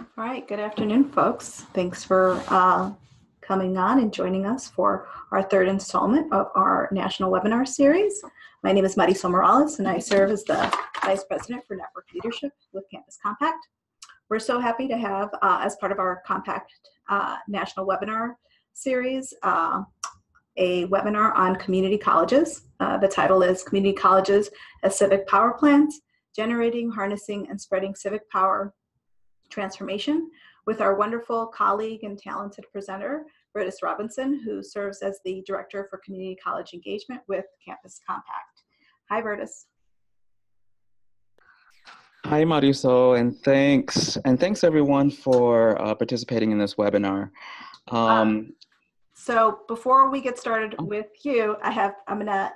All right, good afternoon, folks. Thanks for coming on and joining us for our third installment of our national webinar series. My name is Marisol Morales, and I serve as the Vice President for Network Leadership with Campus Compact. We're so happy to have, as part of our Compact national webinar series, a webinar on community colleges. The title is Community Colleges as Civic Power Plants, Generating, Harnessing, and Spreading Civic Power Transformation, with our wonderful colleague and talented presenter, Verdis Robinson, who serves as the Director for Community College Engagement with Campus Compact. Hi, Verdis. Hi, Marisol, and thanks everyone for participating in this webinar. So before we get started with you, I'm going to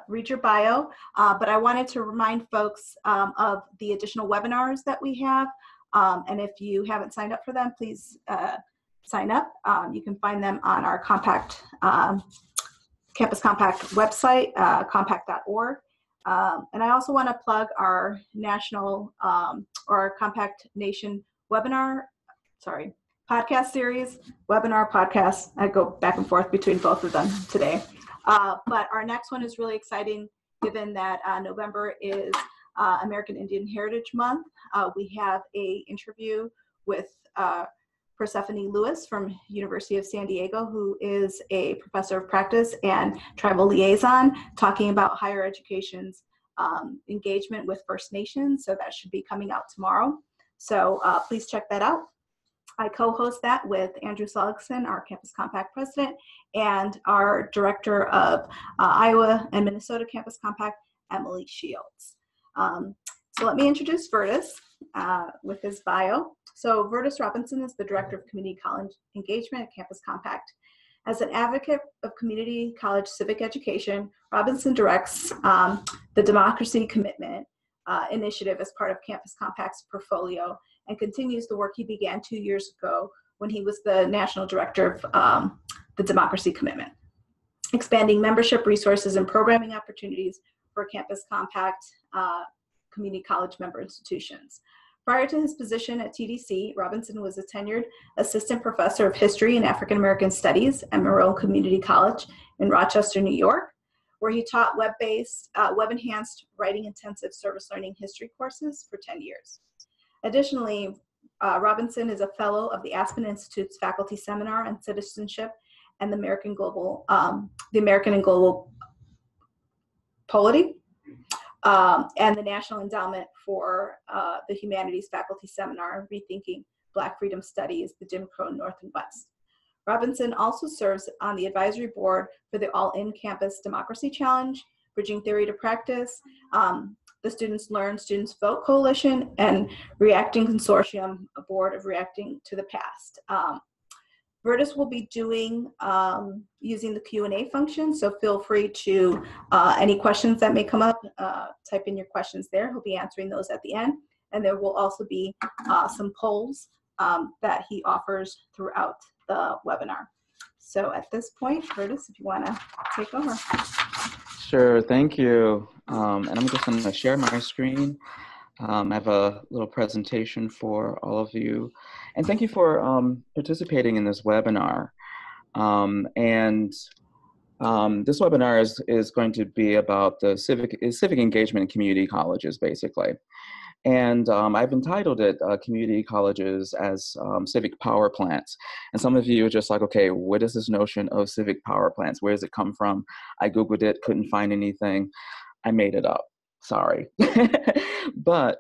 read your bio, but I wanted to remind folks of the additional webinars that we have. And if you haven't signed up for them, please sign up. You can find them on our Campus Compact website, compact.org. And I also want to plug our national or our Compact Nation podcast series, webinar, podcast. I go back and forth between both of them today. But our next one is really exciting, given that November is American Indian Heritage Month. We have an interview with Persephone Lewis from University of San Diego, who is a professor of practice and tribal liaison, talking about higher education's engagement with First Nations. So that should be coming out tomorrow. So please check that out. I co-host that with Andrew Seligson, our Campus Compact president, and our director of Iowa and Minnesota Campus Compact, Emily Shields. So let me introduce Verdis with his bio. So Verdis Robinson is the Director of Community College Engagement at Campus Compact. As an advocate of community college civic education, Robinson directs the Democracy Commitment initiative as part of Campus Compact's portfolio, and continues the work he began 2 years ago when he was the National Director of the Democracy Commitment, expanding membership resources and programming opportunities for Campus Compact community college member institutions. Prior to his position at TDC, Robinson was a tenured assistant professor of history and African American studies at Monroe Community College in Rochester, New York, where he taught web-based, web-enhanced, writing-intensive service learning history courses for 10 years. Additionally, Robinson is a fellow of the Aspen Institute's Faculty Seminar on Citizenship and the American and Global Polity, and the National Endowment for the Humanities Faculty Seminar, Rethinking Black Freedom Studies, the Jim Crow North and West. Robinson also serves on the advisory board for the All-In Campus Democracy Challenge, Bridging Theory to Practice, the Students Learn, Students Vote Coalition, and Reacting Consortium, a board of Reacting to the Past. Verdis will be doing, using the Q&A function, so feel free to, any questions that may come up, type in your questions there. He'll be answering those at the end. And there will also be some polls that he offers throughout the webinar. So at this point, Verdis, if you want to take over. Sure, thank you. And I'm just going to share my screen. I have a little presentation for all of you. And thank you for participating in this webinar. This webinar is going to be about the civic engagement in community colleges, basically. And I've entitled it Community Colleges as Civic Power Plants. And some of you are just like, okay, what is this notion of civic power plants? Where does it come from? I Googled it, couldn't find anything. I made it up, sorry. But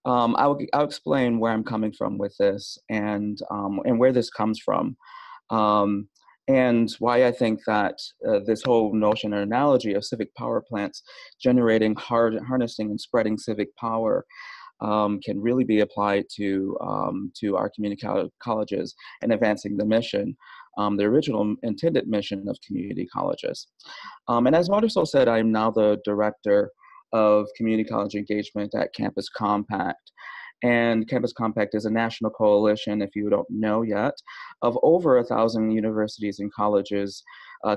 I'll explain where I'm coming from with this and where this comes from. And why I think that this whole notion or analogy of civic power plants generating, harnessing, and spreading civic power can really be applied to our community colleges and advancing the mission, the original intended mission of community colleges. And as Marisol said, I'm now the Director of Community College Engagement at Campus Compact. And Campus Compact is a national coalition, if you don't know yet, of over 1,000 universities and colleges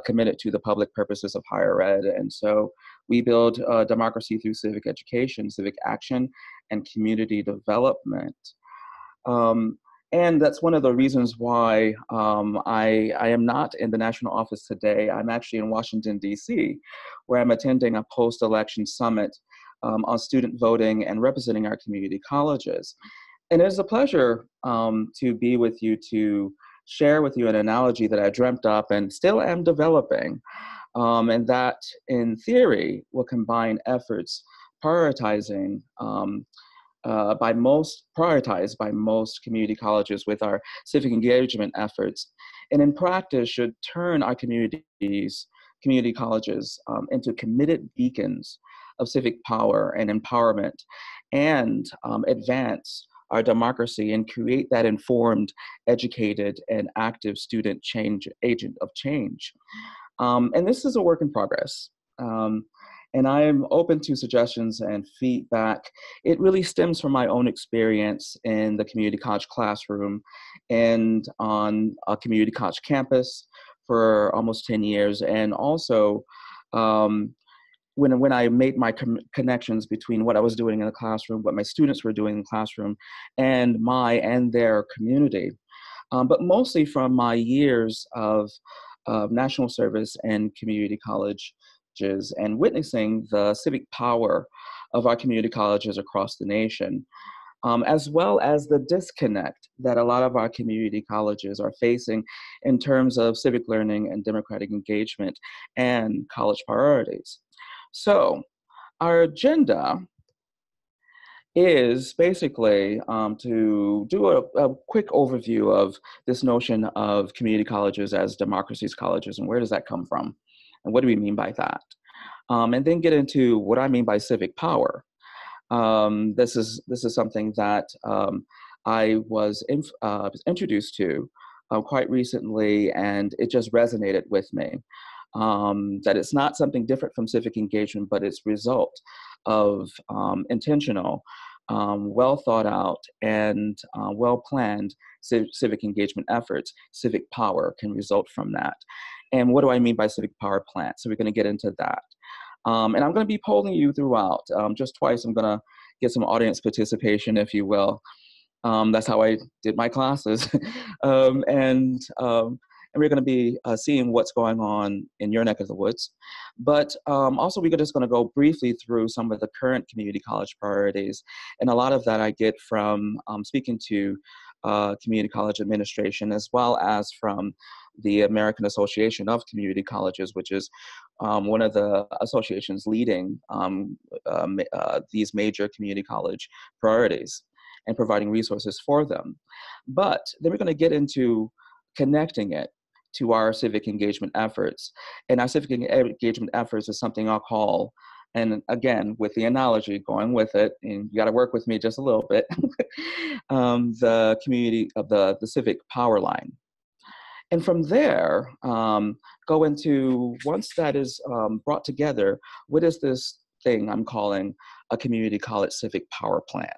committed to the public purposes of higher ed. And so we build democracy through civic education, civic action, and community development. And that's one of the reasons why I am not in the national office today. I'm actually in Washington, D.C., where I'm attending a post-election summit on student voting and representing our community colleges. And it is a pleasure to be with you to share with you an analogy that I dreamt up and still am developing, and that in theory will combine efforts prioritized by most community colleges with our civic engagement efforts, and in practice should turn our community colleges into committed beacons of civic power and empowerment, and advance our democracy and create that informed, educated, and active student agent of change. And this is a work in progress. And I am open to suggestions and feedback. It really stems from my own experience in the community college classroom and on a community college campus for almost 10 years. And also when I made my connections between what I was doing in the classroom, what my students were doing in the classroom, and their community. But mostly from my years of national service and community colleges and witnessing the civic power of our community colleges across the nation, as well as the disconnect that a lot of our community colleges are facing in terms of civic learning and democratic engagement and college priorities. So our agenda is basically to do a quick overview of this notion of community colleges as democracies colleges, and where does that come from? And what do we mean by that? And then get into what I mean by civic power. This is something that I was introduced to quite recently, and it just resonated with me. That it's not something different from civic engagement, but it's result of intentional, well thought out, and well planned civic engagement efforts. Civic power can result from that. And what do I mean by civic power plant? So we're going to get into that. And I'm going to be polling you throughout. Just twice, I'm going to get some audience participation, if you will. That's how I did my classes. And we're going to be seeing what's going on in your neck of the woods. But also, we're just going to go briefly through some of the current community college priorities. And a lot of that I get from speaking to community college administration, as well as from the American Association of Community Colleges, which is one of the associations leading these major community college priorities and providing resources for them. But then we're going to get into connecting it to our civic engagement efforts. And our civic engagement efforts is something I'll call, and again, with the analogy, going with it, and you got to work with me just a little bit, the community of the civic power line. And from there, go into, once that is brought together, what is this thing I'm calling a community college civic power plant?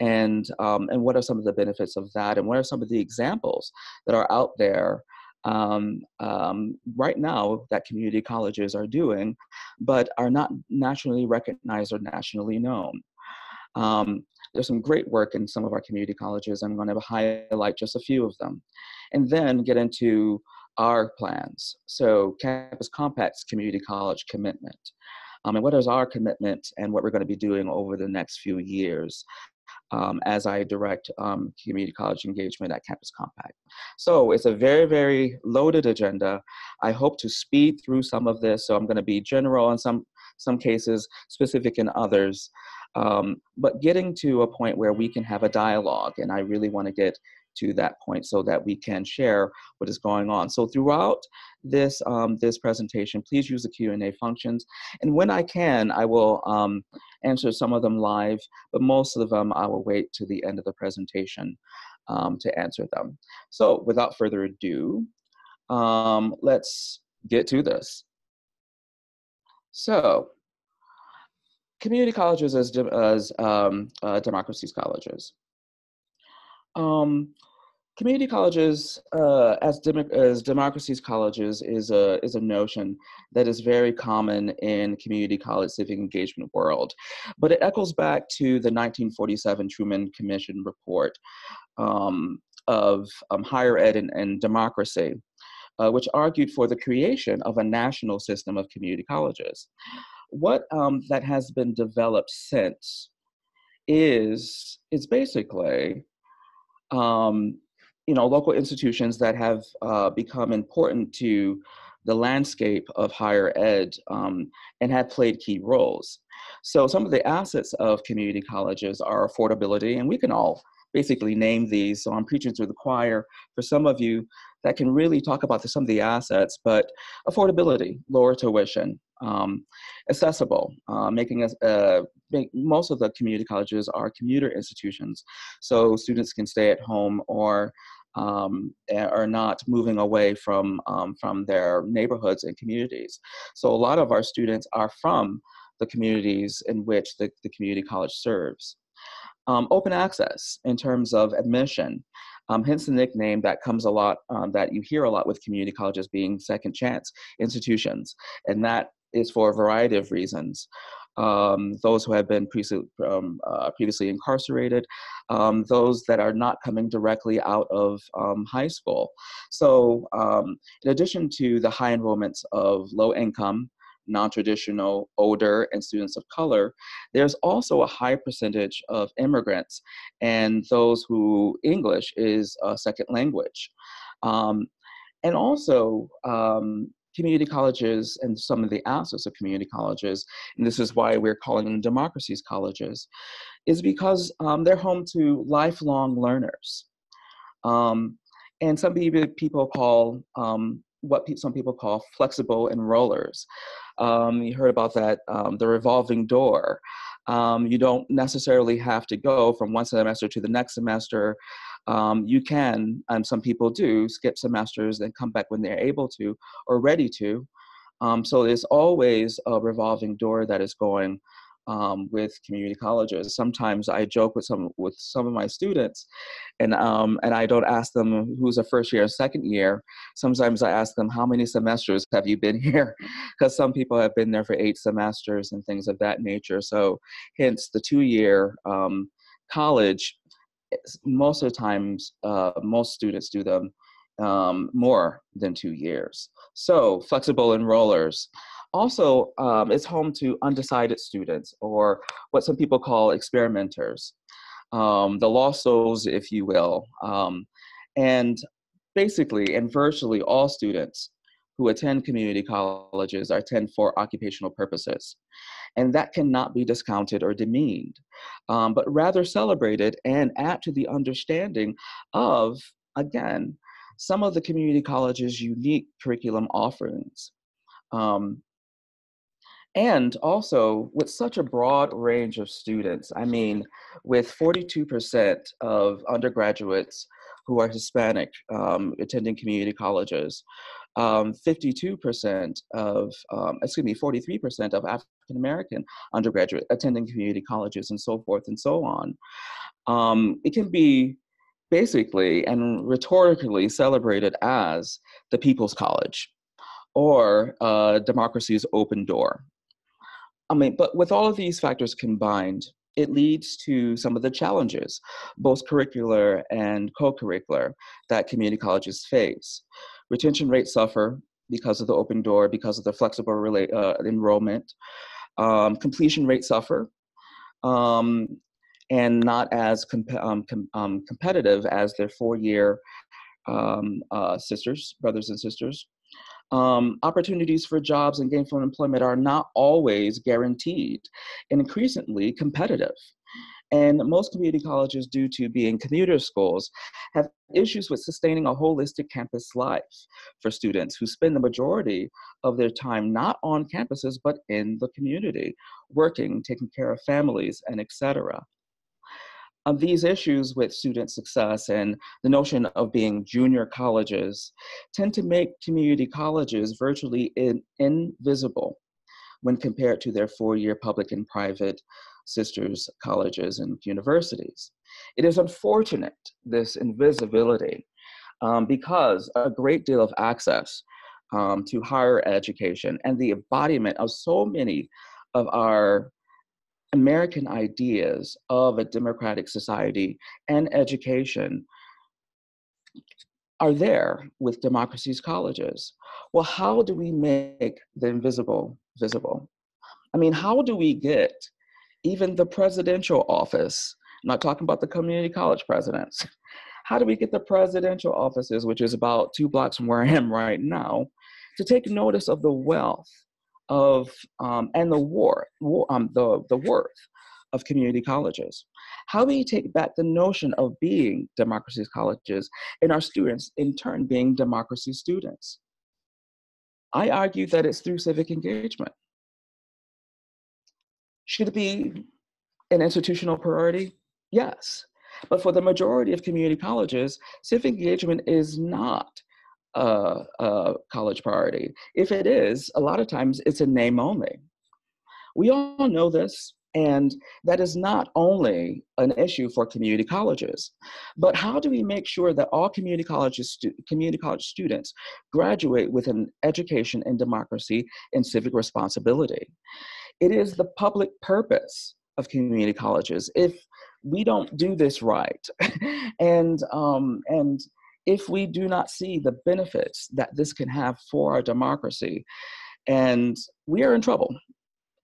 And what are some of the benefits of that? And what are some of the examples that are out there right now that community colleges are doing, but are not nationally recognized or nationally known? There's some great work in some of our community colleges. I'm going to highlight just a few of them, and then get into our plans. So Campus Compact's community college commitment, and what is our commitment and what we're going to be doing over the next few years as I direct community college engagement at Campus Compact. So it's a very, very loaded agenda. I hope to speed through some of this. So I'm going to be general in some cases, specific in others, but getting to a point where we can have a dialogue. And I really want to get to that point so that we can share what is going on. So throughout this this presentation, please use the Q&A functions. And when I can, I will answer some of them live, but most of them I will wait to the end of the presentation to answer them. So without further ado, let's get to this. So community colleges as democracies colleges. Community colleges as democracies colleges is a notion that is very common in community college civic engagement world, but it echoes back to the 1947 Truman Commission report, Higher Ed and Democracy, which argued for the creation of a national system of community colleges. What that has been developed since is basically local institutions that have become important to the landscape of higher ed and have played key roles. So some of the assets of community colleges are affordability, and we can all basically name these. So I'm preaching to the choir for some of you that can really talk about some of the assets, but affordability, lower tuition, accessible, making us, most of the community colleges are commuter institutions. So students can stay at home or are not moving away from their neighborhoods and communities. So a lot of our students are from the communities in which the community college serves. Open access in terms of admission, hence the nickname that comes a lot, that you hear a lot with community colleges being second chance institutions. And that is for a variety of reasons. Those who have been previously incarcerated, those that are not coming directly out of high school. So in addition to the high enrollments of low income, non-traditional, older, and students of color, there's also a high percentage of immigrants and those who English is a second language. And also, community colleges and some of the assets of community colleges, and this is why we're calling them democracies colleges, is because they're home to lifelong learners. And some people call some people call flexible enrollers. You heard about that, the revolving door. You don't necessarily have to go from one semester to the next semester. You can, and some people do, skip semesters and come back when they're able to or ready to. So there's always a revolving door that is going with community colleges. Sometimes I joke with some of my students, and I don't ask them who's a first year or second year. Sometimes I ask them, how many semesters have you been here? Because some people have been there for 8 semesters and things of that nature. So hence the 2-year college. Most of the times, most students do them more than 2 years. So flexible enrollers. Also, it's home to undecided students, or what some people call experimenters, the lost souls, if you will. And basically, and virtually all students who attend community colleges attend for occupational purposes. And that cannot be discounted or demeaned, but rather celebrated and add to the understanding of, again, some of the community college's unique curriculum offerings. And also with such a broad range of students, I mean, with 42% of undergraduates who are Hispanic attending community colleges, 52% of, 43% of African American undergraduate attending community colleges, and so forth and so on. It can be basically and rhetorically celebrated as the People's College or democracy's open door. I mean, but with all of these factors combined, it leads to some of the challenges, both curricular and co-curricular, that community colleges face. Retention rates suffer because of the open door, because of the flexible enrollment. Completion rates suffer, and not as competitive as their 4-year brothers and sisters. Opportunities for jobs and gainful employment are not always guaranteed and increasingly competitive. And most community colleges, due to being commuter schools, have issues with sustaining a holistic campus life for students who spend the majority of their time not on campuses, but in the community, working, taking care of families, and etc. These issues with student success and the notion of being junior colleges tend to make community colleges virtually invisible when compared to their 4-year public and private sisters colleges and universities. It is unfortunate, this invisibility, because a great deal of access to higher education and the embodiment of so many of our American ideas of a democratic society and education are there with democracies colleges. Well, how do we make the invisible visible? I mean, how do we get even the presidential office, I'm not talking about the community college presidents, how do we get the presidential offices, which is about 2 blocks from where I am right now, to take notice of the wealth of and the worth of community colleges? How do we take back the notion of being democracy colleges and our students in turn being democracy students? I argue that it's through civic engagement. Should it be an institutional priority? Yes. But for the majority of community colleges, civic engagement is not a college priority. If it is, a lot of times it's a name only. We all know this, and that is not only an issue for community colleges, but how do we make sure that all community college students graduate with an education in democracy and civic responsibility? It is the public purpose of community colleges. If we don't do this right, and if we do not see the benefits that this can have for our democracy, and we are in trouble.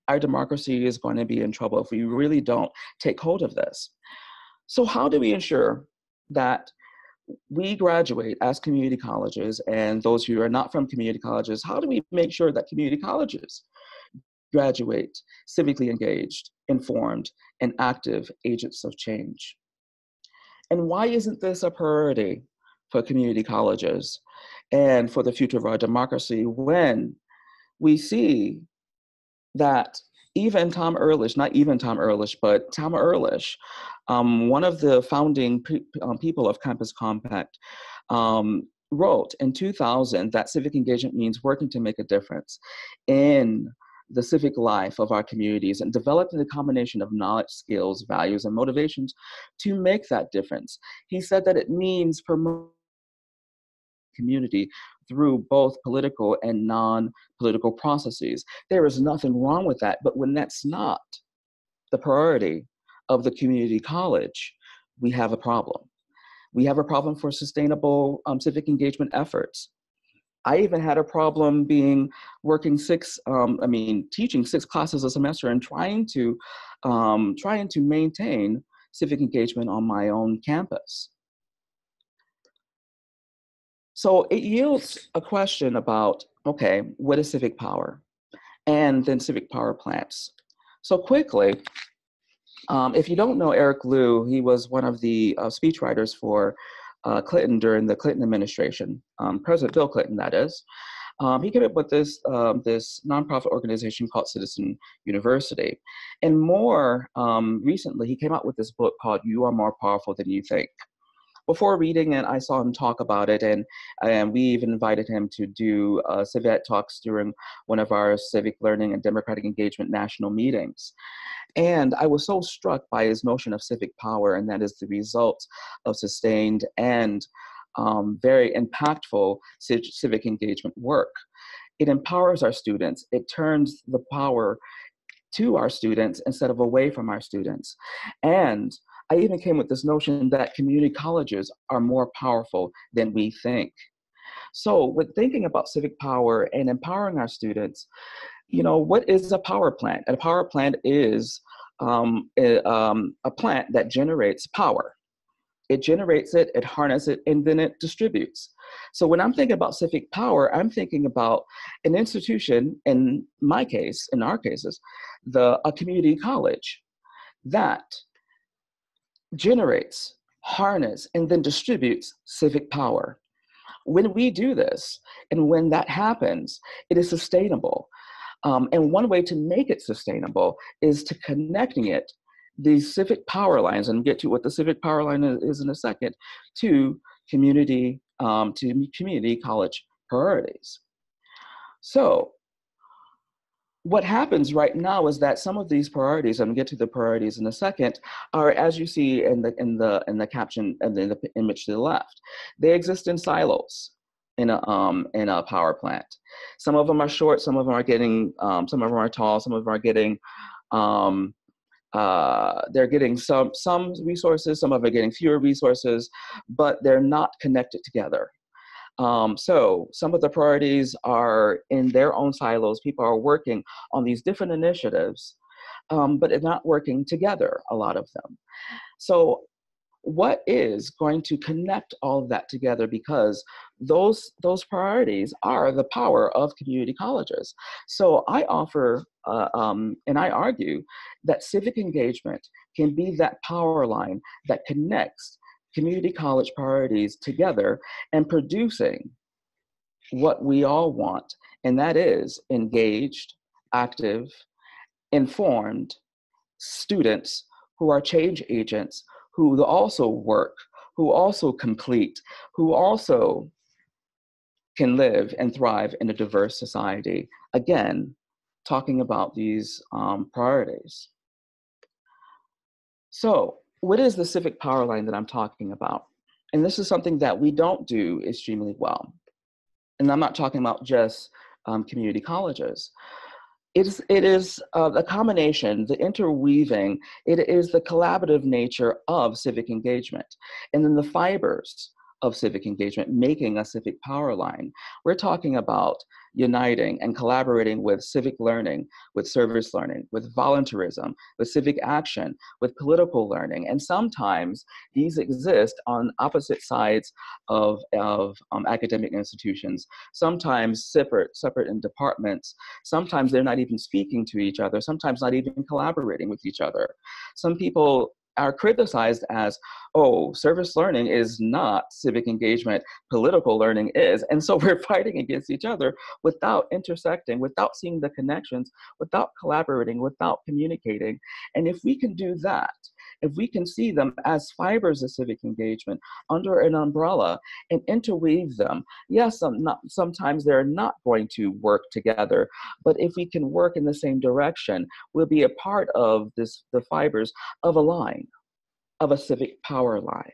Our democracy is going to be in trouble if we really don't take hold of this. So how do we ensure that we graduate as community colleges, and those who are not from community colleges, how do we make sure that community colleges graduate civically engaged, informed, and active agents of change? And why isn't this a priority for community colleges and for the future of our democracy when we see that even Tom Ehrlich, not even Tom Ehrlich, but Tom Ehrlich, one of the founding people of Campus Compact, wrote in 2000 that civic engagement means working to make a difference in the civic life of our communities and developing the combination of knowledge, skills, values, and motivations to make that difference. He said that it means promoting community through both political and non-political processes. There is nothing wrong with that, but when that's not the priority of the community college, we have a problem. We have a problem for sustainable civic engagement efforts. I even had a problem teaching 6 classes a semester and trying to maintain civic engagement on my own campus. So it yields a question about, okay, what is civic power? And then civic power plants. So quickly, if you don't know Eric Liu, he was one of the speechwriters for Clinton during the Clinton administration, President Bill Clinton, that is. He came up with this nonprofit organization called Citizen University. And more recently, he came out with this book called You Are More Powerful Than You Think. Before reading it, I saw him talk about it, and we even invited him to do civic talks during one of our civic learning and democratic engagement national meetings. And I was so struck by his notion of civic power, and that is the result of sustained and very impactful civic engagement work. It empowers our students. It turns the power to our students instead of away from our students. And I even came with this notion that community colleges are more powerful than we think. So with thinking about civic power and empowering our students, what is a power plant? And a power plant is a plant that generates power. It generates it, it harnesses it, and then it distributes. So when I'm thinking about civic power, I'm thinking about an institution, in my case, in our cases, a community college that generates, harnesses, and then distributes civic power. When we do this, and when that happens, it is sustainable. And one way to make it sustainable is to connecting it, these civic power lines, and get to what the civic power line is in a second, to community college priorities. So what happens right now is that some of these priorities, and I'll get to the priorities in a second, are, as you see in the caption and the image to the left, they exist in silos in a power plant. Some of them are short, some of them are getting, some of them are tall, some of them are getting They're getting some resources, some of them are getting fewer resources, but they're not connected together. So some of the priorities are in their own silos. People are working on these different initiatives, but it's not working together, a lot of them. So what is going to connect all of that together? Because those priorities are the power of community colleges. So I offer and I argue that civic engagement can be that power line that connects community college priorities together and producing what we all want, and that is engaged, active, informed students who are change agents, who also work, who also complete, who also can live and thrive in a diverse society. Again, talking about these priorities. So, what is the civic power line that I'm talking about? And this is something that we don't do extremely well. And I'm not talking about just community colleges. It is a combination, the interweaving, it is the collaborative nature of civic engagement. And then the fibers of civic engagement making a civic power line. We're talking about uniting and collaborating with civic learning, with service learning, with volunteerism, with civic action, with political learning. And sometimes these exist on opposite sides of academic institutions, sometimes separate in departments. Sometimes they're not even speaking to each other, sometimes not even collaborating with each other. Some people are criticized as, oh, service learning is not civic engagement, political learning is. And so we're fighting against each other without intersecting, without seeing the connections, without collaborating, without communicating. And if we can do that, if we can see them as fibers of civic engagement under an umbrella and interweave them, yes, sometimes they're not going to work together, but if we can work in the same direction, we'll be a part of the fibers of a line, of a civic power line.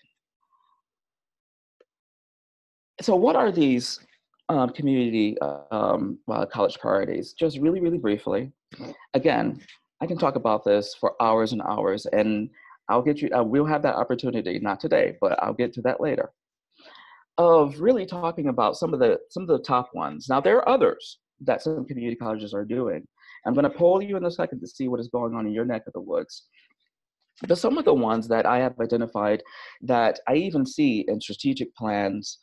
So what are these community college priorities? Just really, really briefly. Again, I can talk about this for hours and hours, and I'll get you, we'll have that opportunity, not today, but I'll get to that later, of really talking about some of the top ones. Now, there are others that some community colleges are doing. I'm going to poll you in a second to see what is going on in your neck of the woods. But some of the ones that I have identified that I even see in strategic plans,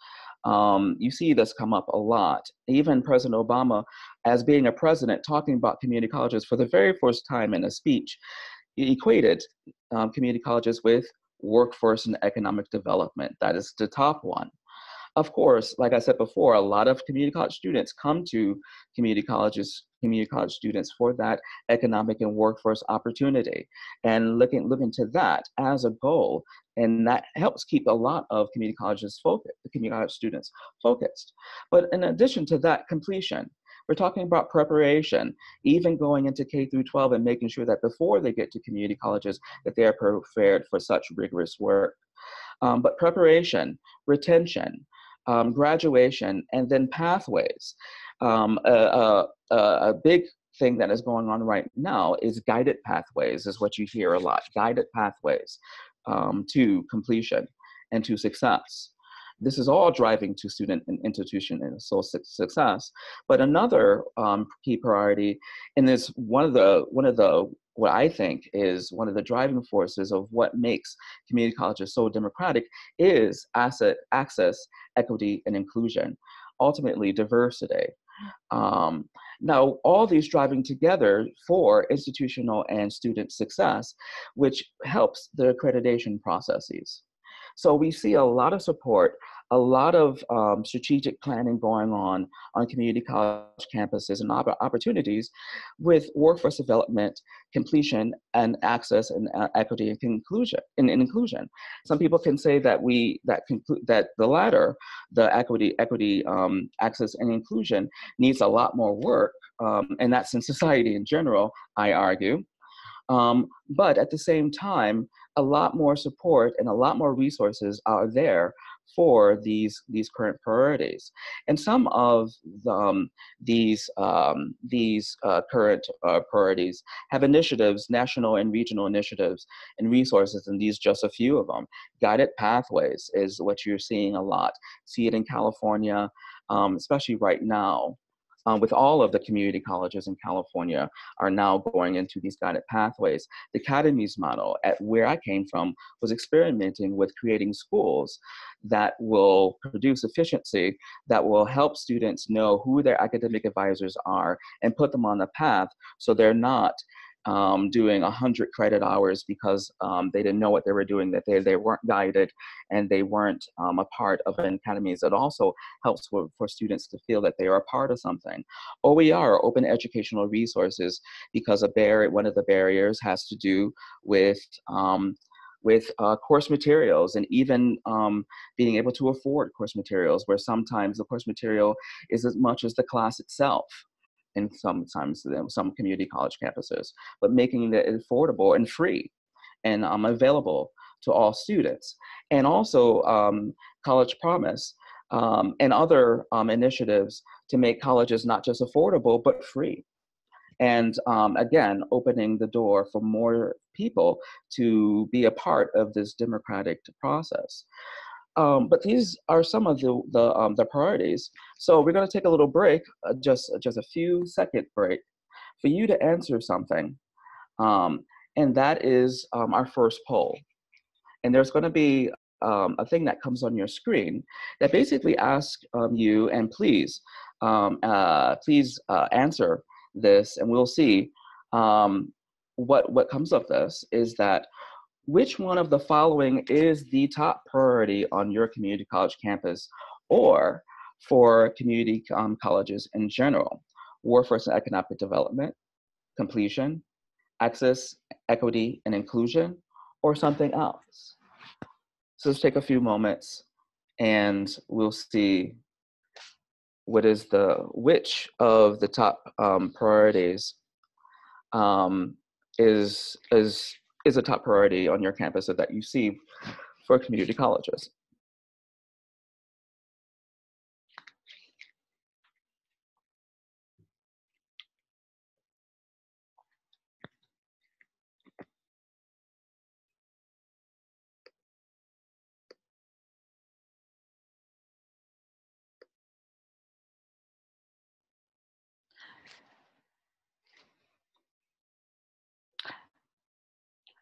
you see this come up a lot. Even President Obama, as being a president, talking about community colleges for the very first time in a speech, he equated community colleges with workforce and economic development. That is the top one. Of course, like I said before, a lot of community college students come to community college students for that economic and workforce opportunity, and looking to that as a goal, and that helps keep a lot of community colleges focused, the community college students focused. But in addition to that, completion. We're talking about preparation, even going into K through 12 and making sure that before they get to community colleges that they are prepared for such rigorous work. But preparation, retention, graduation, and then pathways. A big thing that is going on right now is guided pathways, is what you hear a lot, guided pathways to completion and to success. This is all driving to student and institution and success. But another key priority, and is one of the what I think is one of the driving forces of what makes community colleges so democratic, is access, equity, and inclusion. Ultimately, diversity. Now, all these driving together for institutional and student success, which helps the accreditation processes. So we see a lot of support, a lot of strategic planning going on community college campuses and opportunities with workforce development, completion, and access, and equity and inclusion. Some people can say that that the latter, the equity, access, and inclusion, needs a lot more work, and that's in society in general, I argue. But at the same time, a lot more support and a lot more resources are there for these current priorities. And some of these current priorities have initiatives, national and regional initiatives and resources, and these just a few of them. Guided pathways is what you're seeing a lot. See it in California, especially right now. With all of the community colleges in California are now going into these guided pathways. The academies model at where I came from was experimenting with creating schools that will produce efficiency, that will help students know who their academic advisors are and put them on the path so they're not doing 100 credit hours because they didn't know what they were doing, that they weren't guided and they weren't a part of an academies. It also helps for students to feel that they are a part of something. OER, open educational resources, because one of the barriers has to do with course materials, and even being able to afford course materials, where sometimes the course material is as much as the class itself in sometimes some community college campuses, but making it affordable and free and available to all students. And also College Promise and other initiatives to make colleges not just affordable, but free. And again, opening the door for more people to be a part of this democratic process. But these are some of the priorities. So we're going to take a little break, just a few second break, for you to answer something, and that is our first poll. And there's going to be a thing that comes on your screen that basically asks you, and please answer this, and we'll see what comes of this. Is that which one of the following is the top priority on your community college campus or for community colleges in general? Workforce and economic development, completion, access, equity, and inclusion, or something else? So let's take a few moments and we'll see which of the top priorities is a top priority on your campus that you see for community colleges.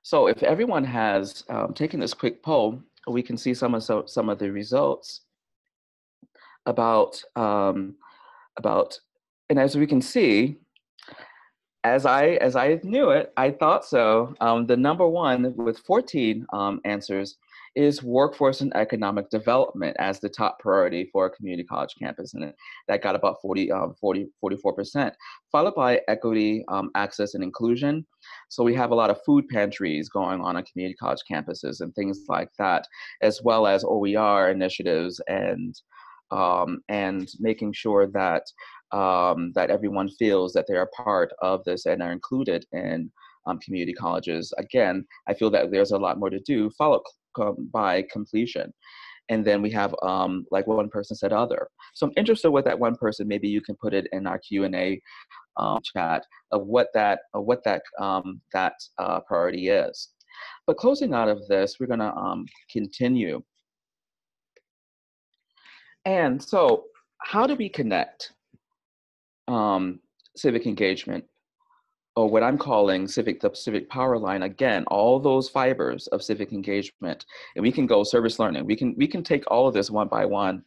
So if everyone has taken this quick poll, we can see some of the results about, and as we can see, as I knew it, I thought so. The number one with 14 answers is workforce and economic development as the top priority for a community college campus. And that got about 44%, followed by equity, access, and inclusion. So we have a lot of food pantries going on community college campuses and things like that, as well as OER initiatives and making sure that that everyone feels that they're a part of this and are included in community colleges. Again, I feel that there's a lot more to do, followed by completion. And then we have, like one person said, other. So I'm interested with that one person. Maybe you can put it in our Q&A chat of what that priority is. But closing out of this, we're gonna continue. And so how do we connect civic engagement, or what I'm calling the civic power line? Again, all those fibers of civic engagement, and we can go service learning. We can take all of this one by one,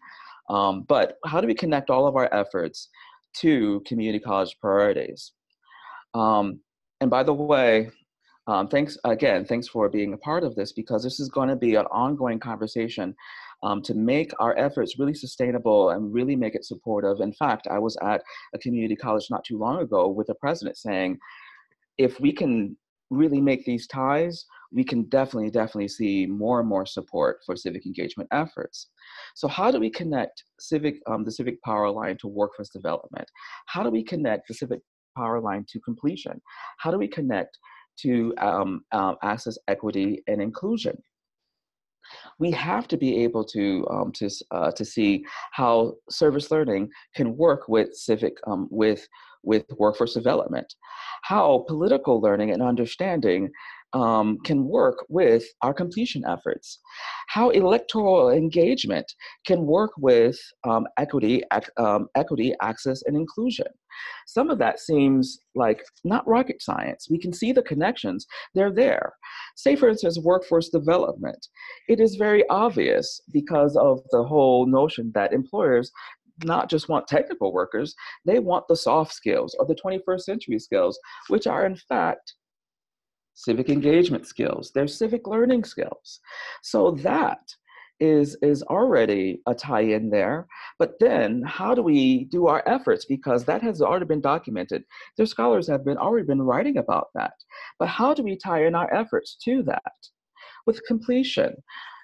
but how do we connect all of our efforts to community college priorities? And by the way, thanks for being a part of this, because this is going to be an ongoing conversation to make our efforts really sustainable and really make it supportive. In fact, I was at a community college not too long ago with the president saying, if we can really make these ties, we can definitely see more and more support for civic engagement efforts. So how do we connect the civic power line to workforce development? How do we connect the civic power line to completion? How do we connect to access, equity, and inclusion? We have to be able to see how service learning can work with with workforce development, how political learning and understanding can work with our completion efforts, how electoral engagement can work with equity, access, and inclusion. Some of that seems like not rocket science. We can see the connections, they're there. Say, for instance, workforce development. It is very obvious because of the whole notion that employers not just want technical workers, they want the soft skills or the 21st century skills, which are in fact civic engagement skills, they're civic learning skills. So that is already a tie-in there. But then how do we do our efforts? Because that has already been documented. Their scholars have already been writing about that. But how do we tie in our efforts to that? With completion,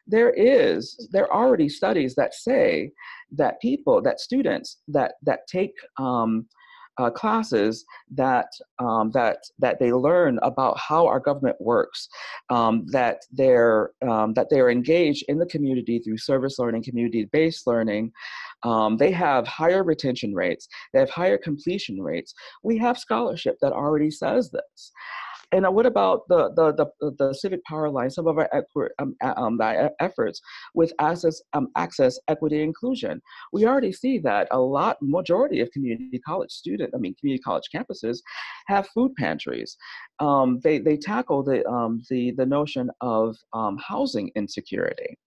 there are already studies that say that students that take classes that they learn about how our government works, that they're engaged in the community through service learning, community-based learning. They have higher retention rates. They have higher completion rates. We have scholarship that already says this. And what about the Civic Power Line, some of our efforts with access, equity, inclusion? We already see that majority of community college community college campuses have food pantries. They tackle the notion of housing insecurity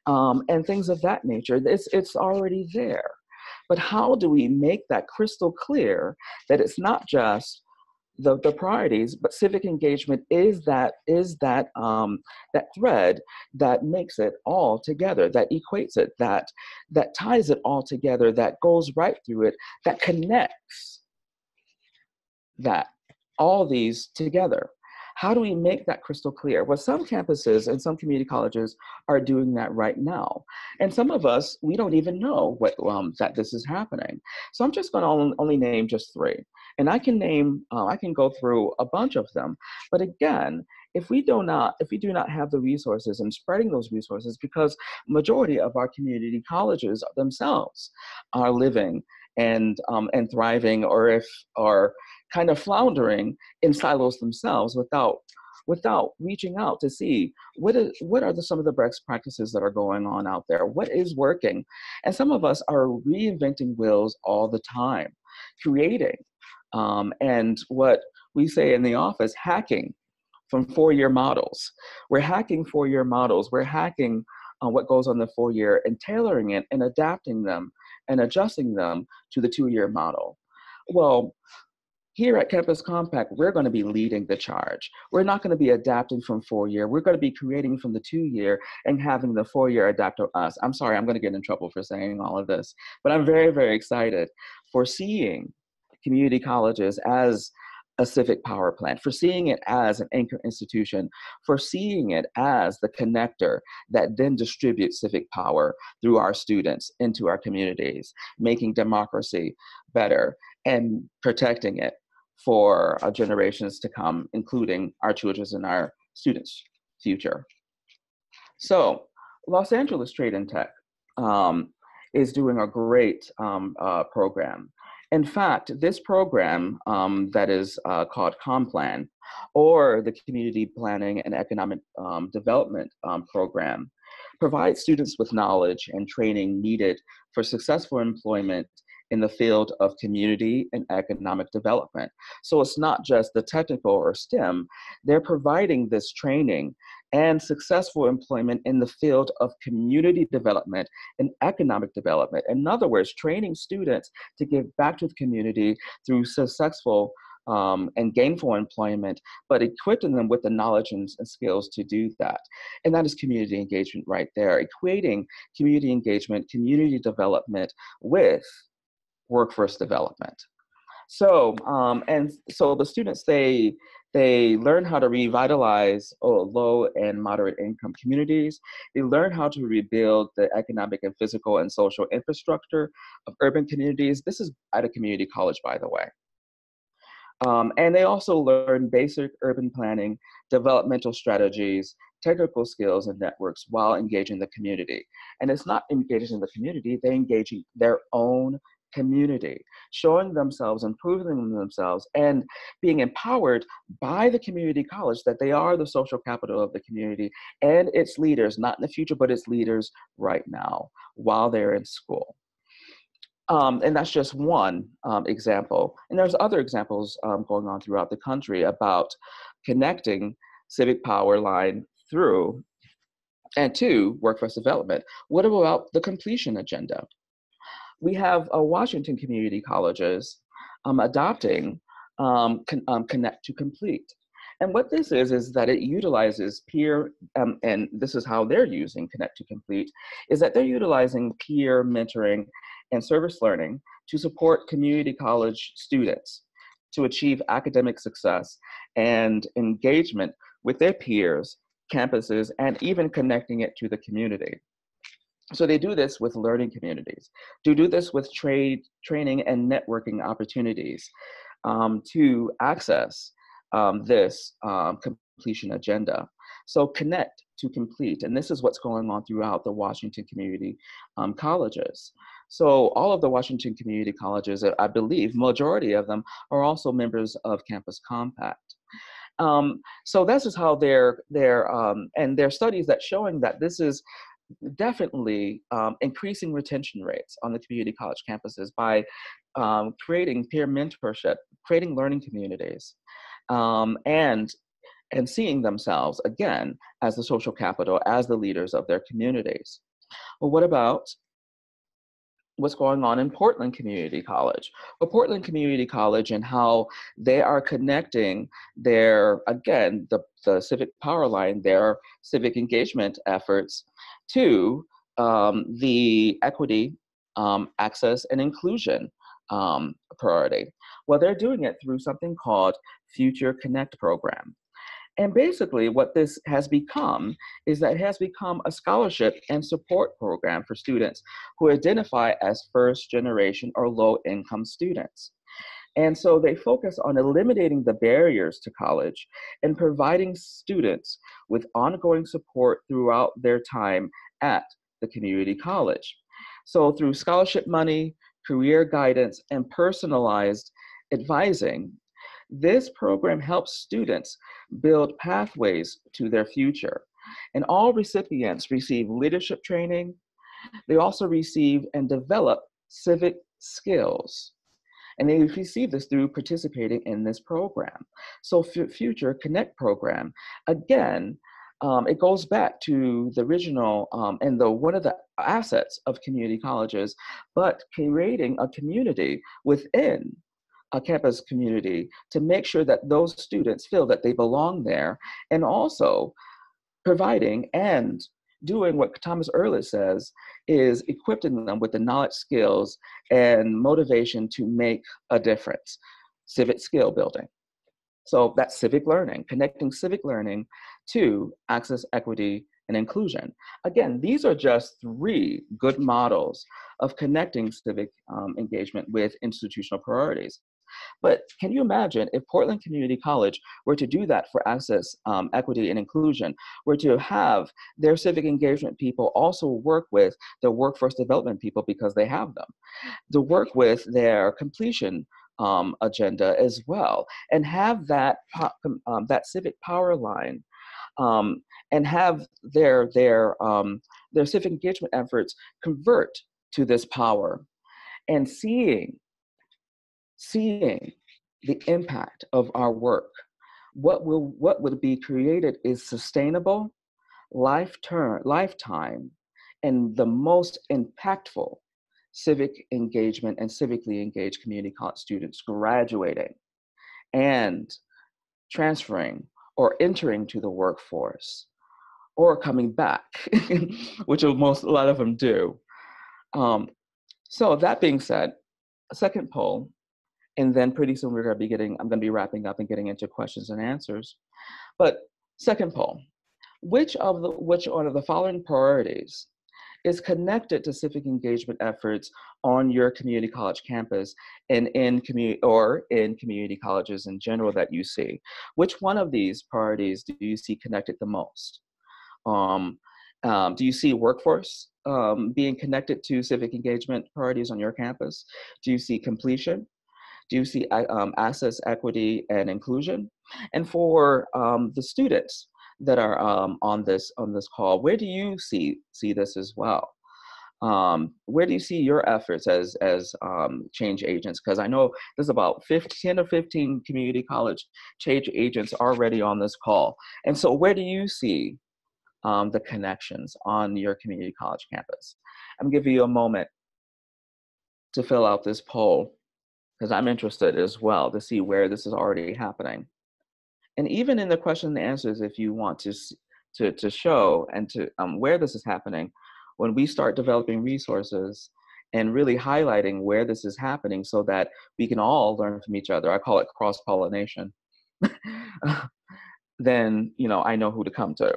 and things of that nature. It's already there. But how do we make that crystal clear that it's not just the priorities, but civic engagement is that thread that makes it all together, that equates it, that ties it all together, that goes right through it, that connects that all these together. How do we make that crystal clear? Well, some campuses and some community colleges are doing that right now. And some of us, we don't even know that this is happening. So I'm just going to only name just three. And I can go through a bunch of them. But again, if we do not have the resources and spreading those resources, because majority of our community colleges themselves are living and thriving, or kind of floundering in silos themselves without reaching out to see what are some of the best practices that are going on out there, what is working. And some of us are reinventing wheels all the time, creating and what we say in the office, hacking from 4-year models. We're hacking 4-year models. We're hacking what goes on the 4-year and tailoring it and adapting them and adjusting them to the 2-year model. Well, here at Campus Compact, we're going to be leading the charge. We're not going to be adapting from 4-year. We're going to be creating from the 2-year and having the 4-year adapt to us. I'm sorry, I'm going to get in trouble for saying all of this, but I'm very, very excited for seeing community colleges as a civic power plant, for seeing it as an anchor institution, for seeing it as the connector that then distributes civic power through our students into our communities, making democracy better and protecting it for generations to come, including our children's and our students' future. So Los Angeles Trade and Tech is doing a great program. In fact, this program that is called ComPlan, or the Community Planning and Economic Development Program, provides students with knowledge and training needed for successful employment in the field of community and economic development. So it's not just the technical or STEM, they're providing this training and successful employment in the field of community development and economic development. In other words, training students to give back to the community through successful and gainful employment, but equipping them with the knowledge and skills to do that. And that is community engagement right there, equating community engagement, community development with workforce development. So, so the students, they learn how to revitalize low and moderate income communities. They learn how to rebuild the economic and physical and social infrastructure of urban communities. This is at a community college, by the way. And they also learn basic urban planning, developmental strategies, technical skills and networks while engaging the community. And it's not engaging the community, they're engaging their own community, showing themselves, improving themselves, and being empowered by the community college that they are the social capital of the community and its leaders, not in the future, but its leaders right now while they're in school. And that's just one example. And there's other examples going on throughout the country about connecting civic power line through and to workforce development. What about the completion agenda? We have Washington community colleges adopting Connect to Complete. And what this is that it utilizes peer, and this is how they're using Connect to Complete, is that they're utilizing peer mentoring and service learning to support community college students to achieve academic success and engagement with their peers, campuses, and even connecting it to the community. So they do this with learning communities, to do this with training and networking opportunities to access this completion agenda. So Connect to Complete, and this is what's going on throughout the Washington community colleges. So all of the Washington community colleges, I believe, majority of them are also members of Campus Compact. So this is how and there are studies that showing that this is definitely increasing retention rates on the community college campuses by creating peer mentorship, creating learning communities, and seeing themselves again as the social capital, as the leaders of their communities. Well, what about what's going on in Portland Community College? Well, Portland Community College and how they are connecting their, again, the civic power line, their civic engagement efforts to the equity, access, and inclusion priority. Well, they're doing it through something called Future Connect program. And basically what this has become is that it has become a scholarship and support program for students who identify as first generation or low income students. And so they focus on eliminating the barriers to college and providing students with ongoing support throughout their time at the community college. So through scholarship money, career guidance, and personalized advising, this program helps students build pathways to their future. And all recipients receive leadership training. They also receive and develop civic skills. And they receive this through participating in this program. So Future Connect program, again, it goes back to the original and one of the assets of community colleges, but creating a community within a campus community to make sure that those students feel that they belong there, and also providing and doing what Thomas Ehrlich says is equipping them with the knowledge, skills, and motivation to make a difference, civic skill building. So that's civic learning, connecting civic learning to access, equity, and inclusion. Again, these are just 3 good models of connecting civic engagement with institutional priorities. But can you imagine if Portland Community College were to do that for access, equity, and inclusion, were to have their civic engagement people also work with the workforce development people, because they have them, to work with their completion agenda as well, and have that civic power line, and have their civic engagement efforts convert to this power, and seeing the impact of our work. What will be created is sustainable, lifetime, and the most impactful civic engagement and civically engaged community college students graduating and transferring or entering to the workforce or coming back, which a lot of them do. So that being said, a second poll, and then pretty soon I'm going to be wrapping up and getting into questions and answers. But second poll, which of the following priorities is connected to civic engagement efforts on your community college campus and in community colleges in general that you see? Which one of these priorities do you see connected the most? Do you see workforce being connected to civic engagement priorities on your campus? Do you see completion? Do you see access, equity, and inclusion? And for the students that are on this call, where do you see this as well? Where do you see your efforts as change agents? Because I know there's about 10 or 15 community college change agents already on this call. And so where do you see the connections on your community college campus? I'm giving you a moment to fill out this poll, because I'm interested as well to see where this is already happening. And even in the question and answers, if you want to show and to where this is happening, when we start developing resources and really highlighting where this is happening so that we can all learn from each other, I call it cross-pollination, then I know who to come to.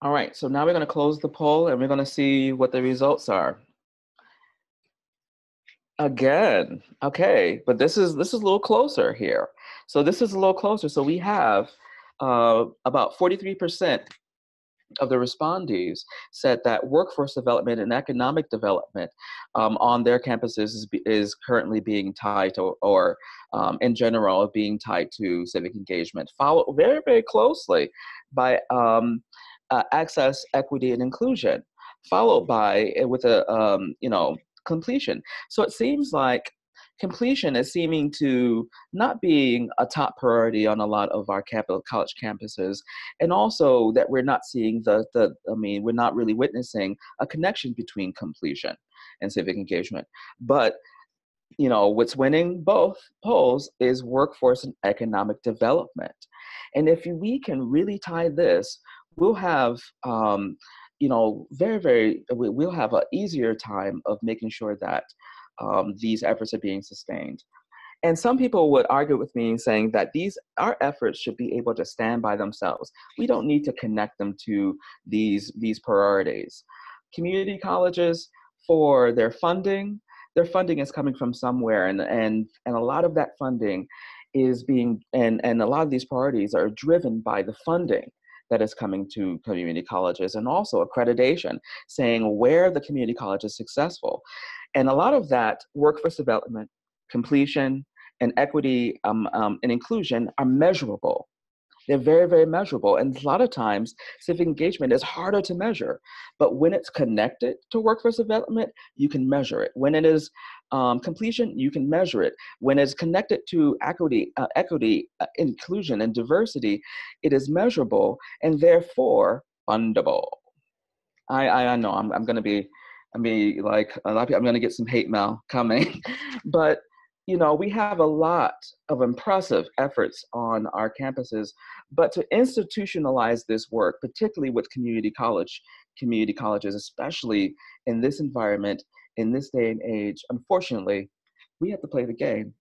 All right, so now we're going to close the poll and we're going to see what the results are. Again, okay, but this is a little closer here. So this is a little closer. So we have about 43% of the respondees said that workforce development and economic development on their campuses is currently being tied to, or in general, being tied to civic engagement, followed very, very closely by access, equity, and inclusion, followed by with a completion. So it seems like completion is seeming to not being a top priority on a lot of our college campuses, and also that we're not seeing we're not really witnessing a connection between completion and civic engagement. But what's winning both polls is workforce and economic development. And if we can really tie this, we'll have we'll have an easier time of making sure that these efforts are being sustained. And some people would argue with me saying that our efforts should be able to stand by themselves. We don't need to connect them to these priorities. Community colleges, for their funding is coming from somewhere, and a lot of that funding is being, and a lot of these priorities are driven by the funding that is coming to community colleges, and also accreditation, saying where the community college is successful. And a lot of that workforce development, completion, and equity and inclusion are measurable. They're very, very measurable. And a lot of times, civic engagement is harder to measure. But when it's connected to workforce development, you can measure it. When it is completion, you can measure it. When it's connected to equity, inclusion, and diversity, it is measurable and therefore fundable. I know I'm going to be, like a lot of people, I'm going to get some hate mail coming, but we have a lot of impressive efforts on our campuses, but to institutionalize this work, particularly with community colleges, especially in this environment, in this day and age, unfortunately, we have to play the game.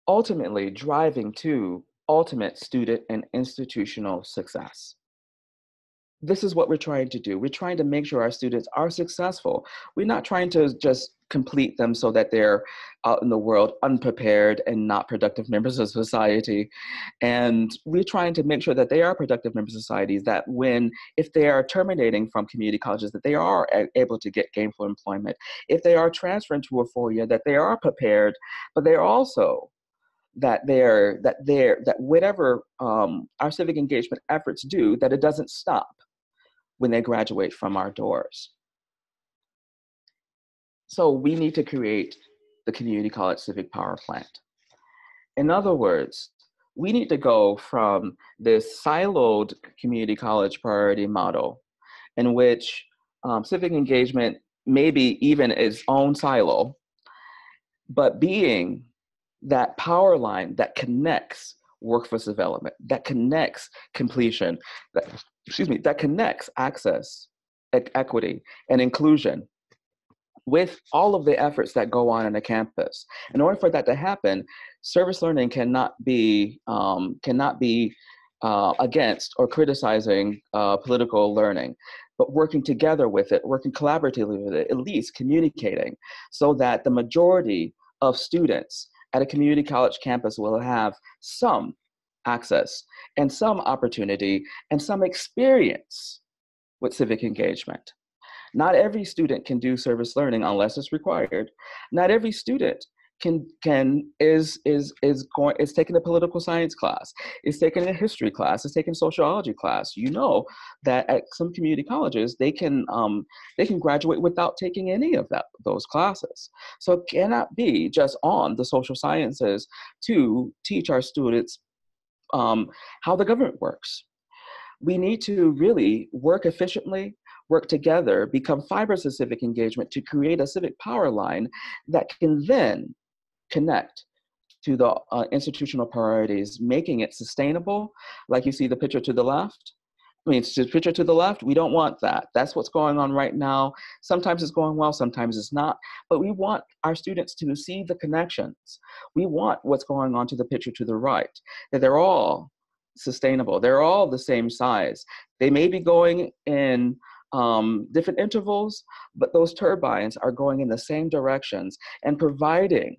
Ultimately, driving to ultimate student and institutional success. This is what we're trying to do. We're trying to make sure our students are successful. We're not trying to just complete them so that they're out in the world unprepared and not productive members of society. And we're trying to make sure that they are productive members of society, that if they are terminating from community colleges, that they are able to get gainful employment. If they are transferring to a 4-year, that they are prepared, but they're also that whatever our civic engagement efforts do, that it doesn't stop when they graduate from our doors. So we need to create the community college civic power plant. In other words, we need to go from this siloed community college priority model in which civic engagement may be even its own silo, but being that power line that connects workforce development, that connects completion, that connects access, equity, and inclusion. with all of the efforts that go on a campus. In order for that to happen, service learning cannot be against or criticizing political learning, but working together with it, working collaboratively with it, at least communicating, so that the majority of students at a community college campus will have some access and some opportunity and some experience with civic engagement. Not every student can do service learning unless it's required. Not every student is taking a political science class, is taking a history class, is taking sociology class. You know that at some community colleges they can graduate without taking any of those classes. So it cannot be just on the social sciences to teach our students how the government works. We need to really work efficiently, work together, become fibers of civic engagement to create a civic power line that can then connect to the institutional priorities, making it sustainable. Like you see the picture to the left. I mean, it's the picture to the left, we don't want that. That's what's going on right now. Sometimes it's going well, sometimes it's not. But we want our students to see the connections. We want what's going on to the picture to the right, that they're all sustainable. They're all the same size. They may be going in different intervals, but those turbines are going in the same directions and providing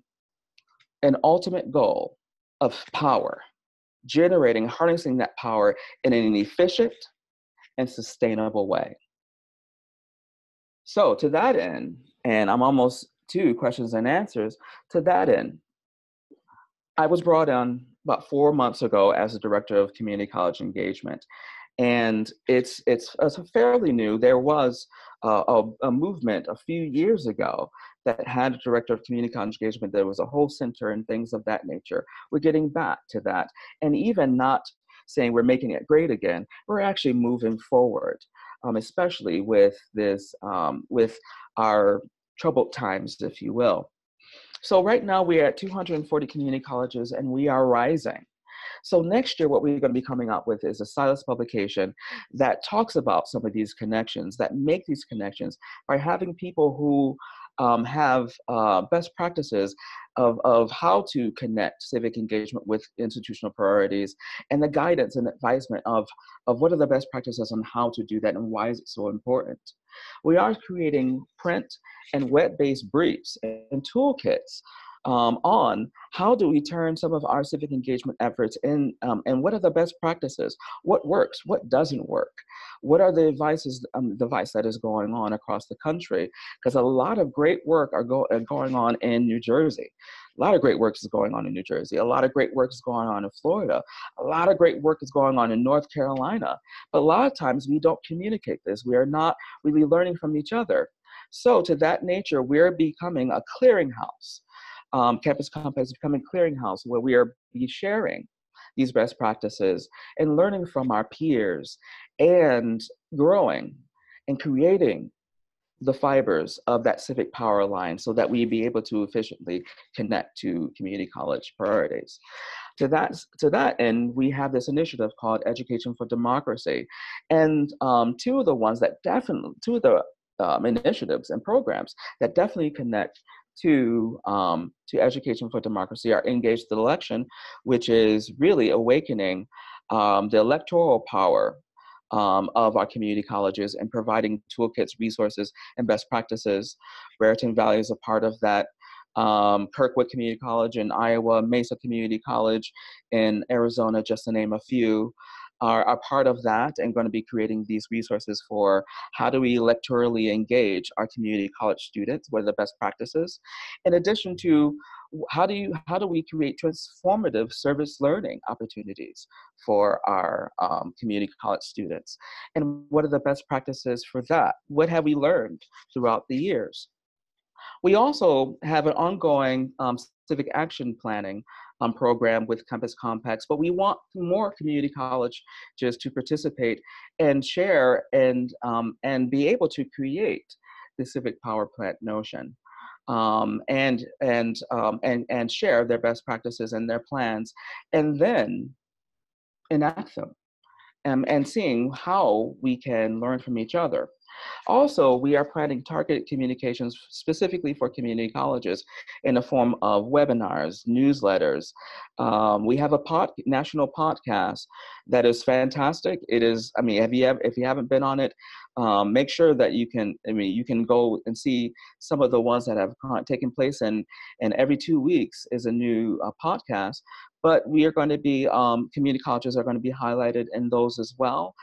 an ultimate goal of power, generating, harnessing that power in an efficient and sustainable way. So to that end, and I'm almost to questions and answers, to that end, I was brought on about 4 months ago as the director of community college engagement. And it's fairly new. There was a movement a few years ago that had a director of community college engagement. There was a whole center and things of that nature. We're getting back to that. And even not saying we're making it great again, we're actually moving forward, especially with this, with our troubled times, if you will. So right now we're at 240 community colleges and we are rising. So next year, what we're going to be coming up with is a Silas publication that talks about some of these connections, that make these connections by having people who have best practices of how to connect civic engagement with institutional priorities, and the guidance and advisement of what are the best practices on how to do that and why is it so important. We are creating print and web-based briefs and toolkits on how do we turn some of our civic engagement efforts in, and what are the best practices? What works? What doesn't work? What are the advice that is going on across the country? Because a lot of great work are going on in New Jersey. A lot of great work is going on in New Jersey. A lot of great work is going on in Florida. A lot of great work is going on in North Carolina. But a lot of times we don't communicate this. We are not really learning from each other. So to that nature, we're becoming a clearinghouse. Campus Compact is becoming a clearinghouse where we are sharing these best practices and learning from our peers and growing and creating the fibers of that civic power line so that we be able to efficiently connect to community college priorities. To that end, we have this initiative called Education for Democracy. And two of the initiatives and programs that definitely connect to Education for Democracy are Engaged the Election, which is really awakening the electoral power of our community colleges and providing toolkits, resources, and best practices. Raritan Valley is a part of that. Kirkwood Community College in Iowa, Mesa Community College in Arizona, just to name a few, are part of that and going to be creating these resources for how do we electorally engage our community college students, what are the best practices, in addition to how do we create transformative service learning opportunities for our community college students, and what are the best practices for that? What have we learned throughout the years? We also have an ongoing civic action planning program with Campus Compacts, but we want more community colleges to participate and share and be able to create the civic power plant notion and share their best practices and their plans, and then enact them and seeing how we can learn from each other. Also, we are planning targeted communications specifically for community colleges in the form of webinars, newsletters. We have a national podcast that is fantastic. It is, I mean, if you haven't been on it, make sure that you can, you can go and see some of the ones that have taken place, and every 2 weeks is a new podcast. But we are going to be, community colleges are going to be highlighted in those as well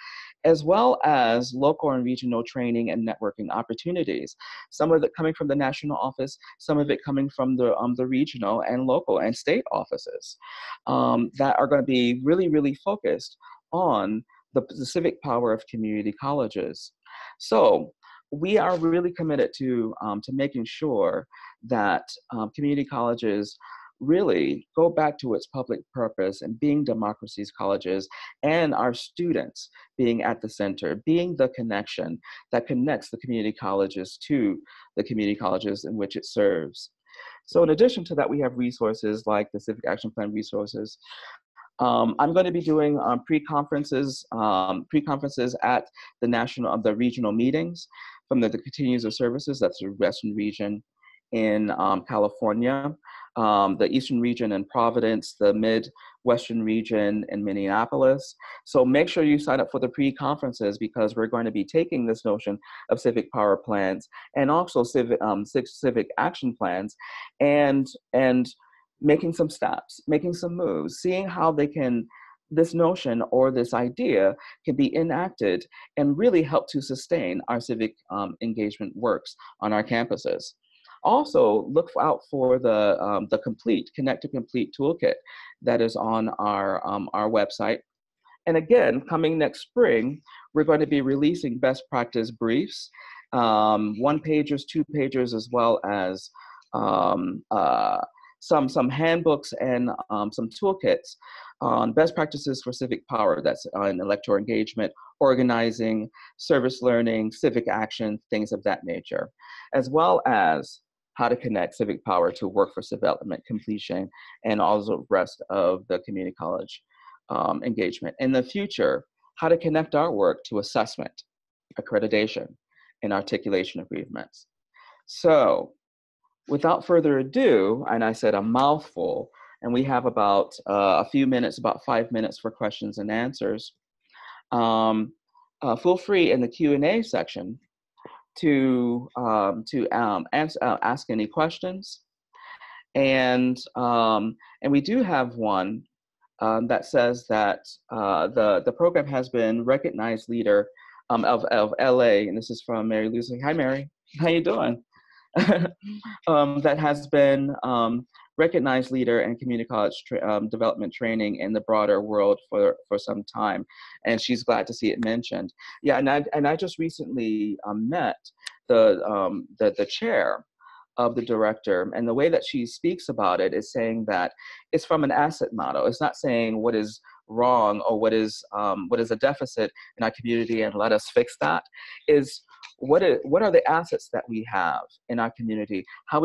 as local and regional training and networking opportunities. Some of it coming from the national office, some of it coming from the regional and local and state offices that are going to be really, really focused on the civic power of community colleges. So we are really committed to making sure that community colleges really go back to its public purpose and being democracies colleges, and our students being at the center, being the connection that connects the community colleges to the community colleges in which it serves. So in addition to that, we have resources like the Civic Action Plan resources. I'm going to be doing pre-conferences at the regional meetings from the continues of services. That's the Western region in California, the Eastern region in Providence, the Midwestern region in Minneapolis. So make sure you sign up for the pre-conferences, because we're going to be taking this notion of civic power plants and also civic action plans and making some steps, making some moves, seeing how this notion or this idea can be enacted and really help to sustain our civic engagement works on our campuses. Also, look out for the Connect to Complete toolkit that is on our website. And again, coming next spring, we're going to be releasing best practice briefs, 1-pagers, 2-pagers, as well as some handbooks and some toolkits on best practices for civic power. That's on electoral engagement, organizing, service learning, civic action, things of that nature, as well as how to connect civic power to workforce development, completion, and all the rest of the community college engagement. In the future, how to connect our work to assessment, accreditation, and articulation agreements. So without further ado, and I said a mouthful, and we have about a few minutes, about 5 minutes for questions and answers. Feel free in the Q&A section to ask any questions, and we do have one that says that the program has been recognized leader of LA, and this is from Mary Lucy. Hi, Mary. How you doing? That has been recognized leader in community college development training in the broader world for some time, and she's glad to see it mentioned. Yeah, and I just recently met the chair of the director, and the way that she speaks about it is saying that it's from an asset model. It's not saying what is wrong or what is a deficit in our community and let us fix that. Is what are the assets that we have in our community? How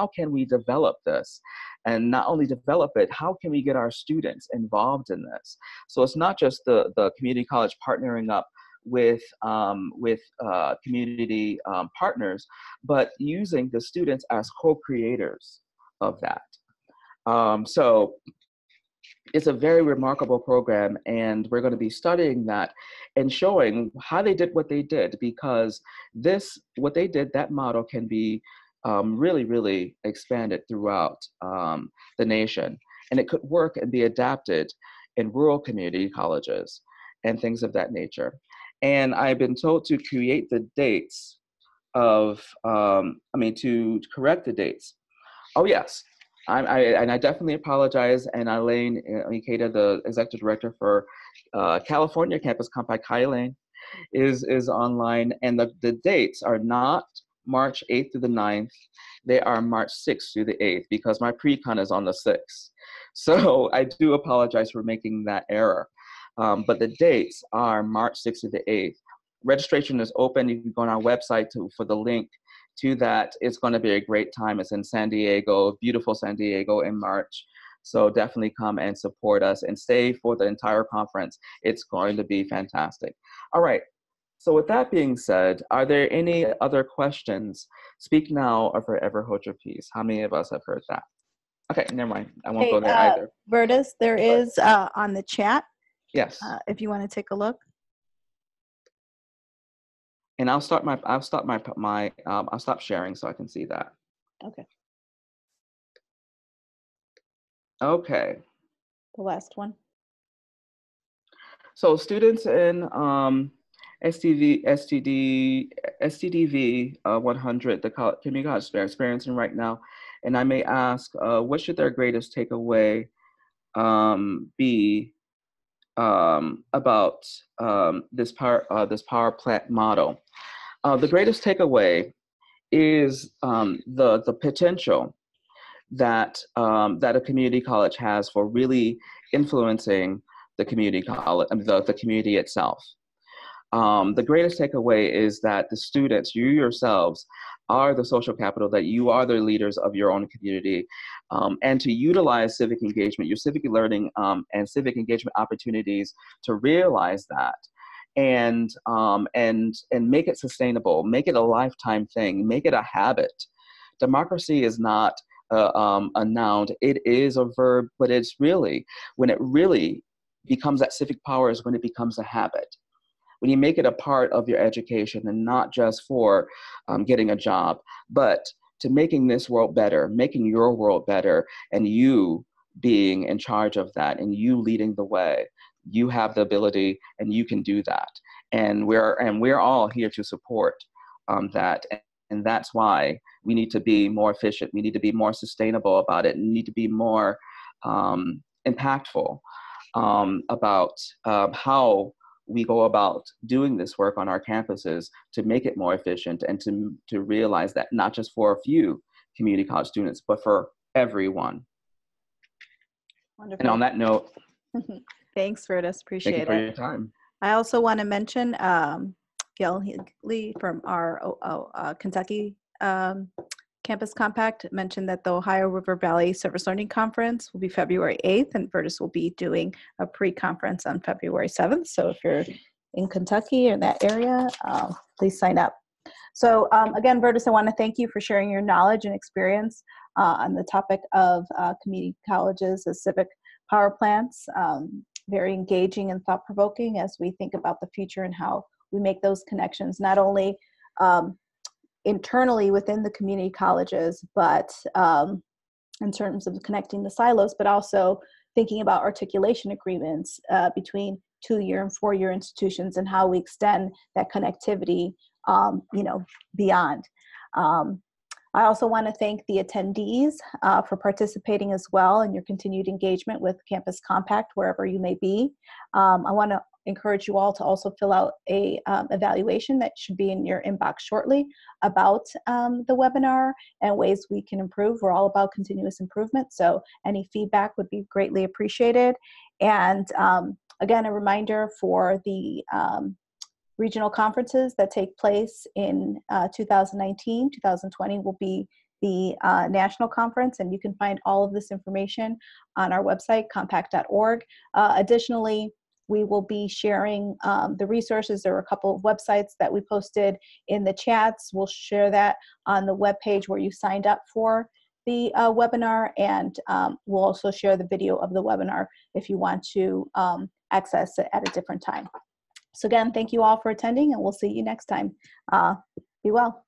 can we develop this? And not only develop it, how can we get our students involved in this? So it's not just the community college partnering up with community partners, but using the students as co-creators of that. So it's a very remarkable program, and we're going to be studying that and showing how they did what they did, because what they did, that model can be really, really expanded throughout the nation. And it could work and be adapted in rural community colleges and things of that nature. And I've been told to create the dates to correct the dates. Oh, yes. I definitely apologize. And Elaine Ikeda, the executive director for California Campus Compact, Elaine, is online. And the dates are not March 8th through the 9th. They are March 6th through the 8th, because my pre-con is on the 6th. So I do apologize for making that error. But the dates are March 6th to the 8th. Registration is open. You can go on our website for the link to that. It's going to be a great time. It's in San Diego, beautiful San Diego, in March. So definitely come and support us and stay for the entire conference. It's going to be fantastic. All right. So with that being said, are there any other questions? Speak now or forever hold your peace. How many of us have heard that? Okay, never mind. I won't go there either. Verdis, there is on the chat. Yes. If you want to take a look. And I'll stop sharing so I can see that. Okay. Okay. The last one. So students in STDV 100, the community college they're experiencing right now, and I may ask, what should their greatest takeaway be about this power plant model? The greatest takeaway is the potential that that a community college has for really influencing the community college, the community itself. The greatest takeaway is that the students, you yourselves, are the social capital, that you are the leaders of your own community, and to utilize civic engagement, your civic learning and civic engagement opportunities to realize that and make it sustainable, make it a lifetime thing, make it a habit. Democracy is not a noun, it is a verb, but it's really, when it really becomes that civic power is when it becomes a habit. When you make it a part of your education and not just for getting a job, but to making this world better, making your world better, and you being in charge of that and you leading the way. You have the ability and you can do that. And we're all here to support that. And that's why we need to be more efficient. We need to be more sustainable about it. We need to be more impactful about how we go about doing this work on our campuses to make it more efficient and to realize that not just for a few community college students, but for everyone. Wonderful. And on that note, thanks, Verdis. Appreciate it. Thank you for your time. I also want to mention Gail Higley from our Kentucky Campus Compact mentioned that the Ohio River Valley Service Learning Conference will be February 8th, and Verdis will be doing a pre-conference on February 7th. So if you're in Kentucky or that area, please sign up. So again, Verdis, I want to thank you for sharing your knowledge and experience on the topic of community colleges as civic power plants. Very engaging and thought-provoking as we think about the future and how we make those connections, not only internally within the community colleges, but in terms of connecting the silos, but also thinking about articulation agreements between 2-year and 4-year institutions and how we extend that connectivity, beyond. I also want to thank the attendees for participating as well in your continued engagement with Campus Compact, wherever you may be. I want to encourage you all to also fill out a evaluation that should be in your inbox shortly about the webinar and ways we can improve. We're all about continuous improvement, so any feedback would be greatly appreciated. And again, a reminder for the regional conferences that take place in 2019, 2020 will be the national conference, and you can find all of this information on our website, compact.org. Additionally, we will be sharing the resources. There are a couple of websites that we posted in the chats. We'll share that on the webpage where you signed up for the webinar, and we'll also share the video of the webinar if you want to access it at a different time. So again, thank you all for attending, and we'll see you next time. Be well.